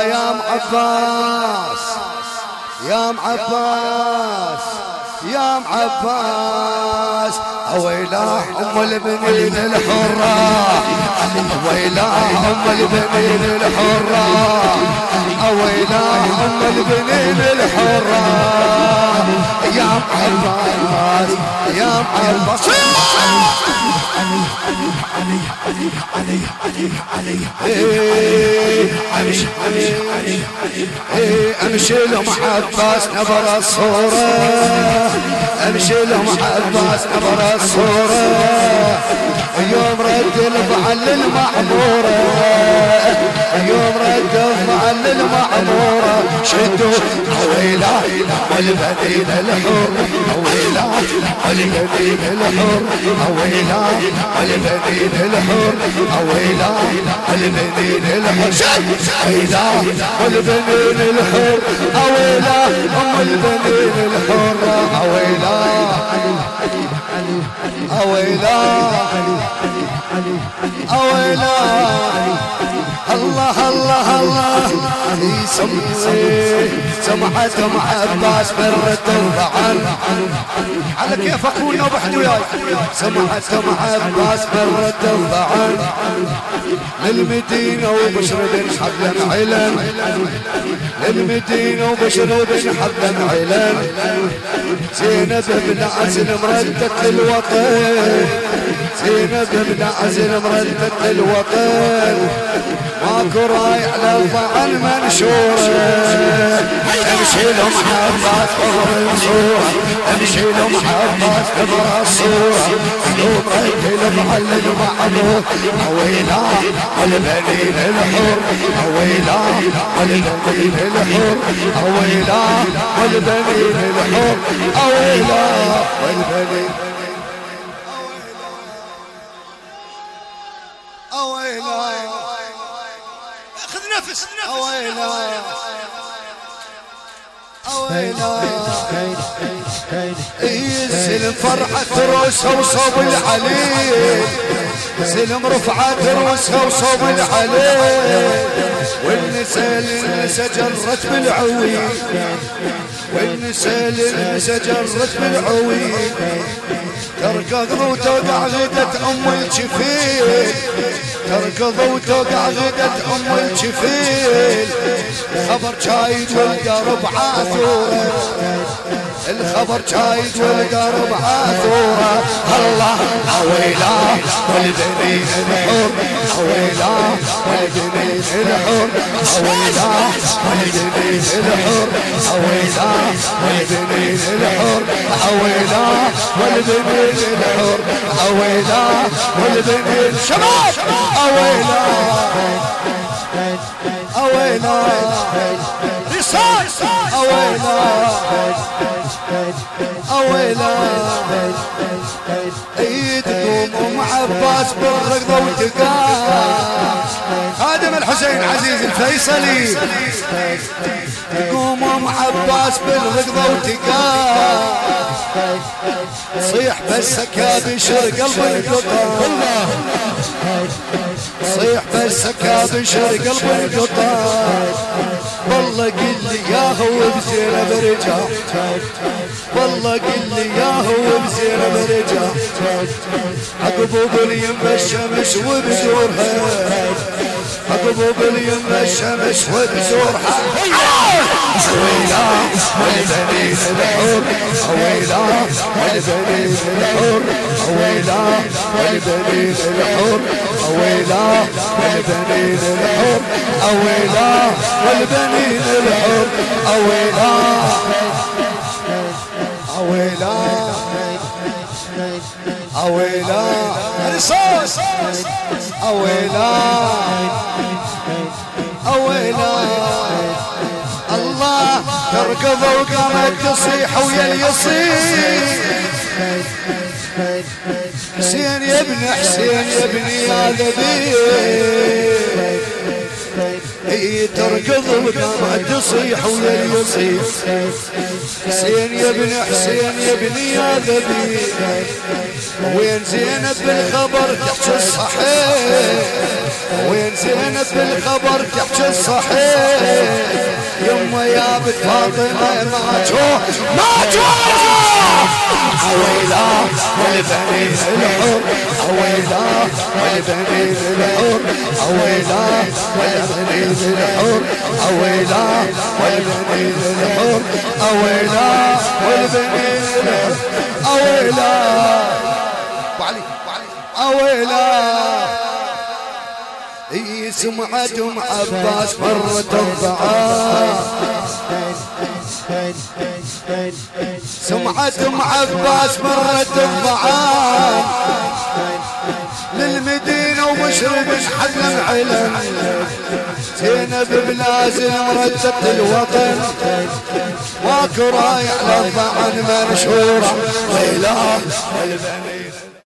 يا معباس يا معباس يا معباس ويلا ام البنين الحرة ويلا ام البنين الحرة ويلا ام البنين الحرة يا معباس يا معباس امشي لهم عباس نبر الصورة امشي لهم عباس نبر الصورة يوم رد الفعل المعمورة يوم رد الفعل المعمورة شدوا ويلا والبنين الحر ويلا والبنين الحر ويلا والبنين الحر ويلا والبنين الحر ويلا والبنين الحر ويلا ام البنين الحر ويلا ويلا ويلا الله الله الله سمحت ام عباس برت الضعن على كيف اخونا وبحد وياي سمحت ام عباس برت الضعن للمدينه وبشر بن حبل علن للمدينه وبشر بن حبل علن زينب بن عزل مردت الوطن زينب بن عزل مردت الوطن ماكو رايح للضعن منشورة امشي لهم عباس قبر الصورة امشي لهم عباس قبر الصورة يوم رد الفعل المعمور ويلا والبنين الحر ويلا والبنين الحر ويلا والبنين الحر ويلا والبنين ويلا خذ نفس ويلا ويلا السلم فرحة روسها وصوب العليل سلم رفعت روسها وصوب العليل والنساء جرت بالعويل والنساء جرت بالعويل تركض وتوقع غدة ام الجفيل تركض وتوقع غدة ام الجفيل خبر شايد والقرب عاثورة الخبر شايد والقرب عاثورة الله ويلا والبنين الحر ويلا والبنين الحر ويلا والبنين الحر ويلا والبنين الحر ويلا والبنين الحر ويلا والبنين شباب ويلا ويلا رصاص ويلا ويلا ايدكم ام عباس بالركضه وتقام خادم الحسين عزيز الفيصلي تقوم ام عباس بالركضه وتقام صيح بسك يا بشر قلب القطار صيح بسك يا بشر قلب القطار والله قل لي يا هو بزينب رجع والله قل لي يا هو بزينب رجع عقبوا باليمه الشمس وبزورها عقبوا باليمه الشمس وبزورها ويلا والبنين الحر ويلا والبنين الحر ويلا والبنين الحر ويلا والبنين الحر ويلا والبنين الحر ويلا ويلا ويلا رصاص ويلا ويلا الله تركض وقامت تصيح ويا اليصيح حسين يا ابن حسين يا ابني يا ذبيح هي تركض وقامت تصيح ويا اليصيح حسين يا ابن حسين يا ابني يا ذبيح وين زينب بالخبر تحكي الصحيح وين زينب بالخبر تحكي الصحيح يا بنت فاطمة ما تشوف ما تشوف عويلا والبنين الحور عويلا والبنين الحور عويلا والبنين الحور عويلا والبنين الحور عويلا والبنين الحور عويلا عويلا سمعة عباس مرت الضعاف سمعة عباس مرت الضعاف للمدينة ومشرب حلم علم زينب بلازم مرتبت الوطن ماكو رايح للضعن منشورة ويلا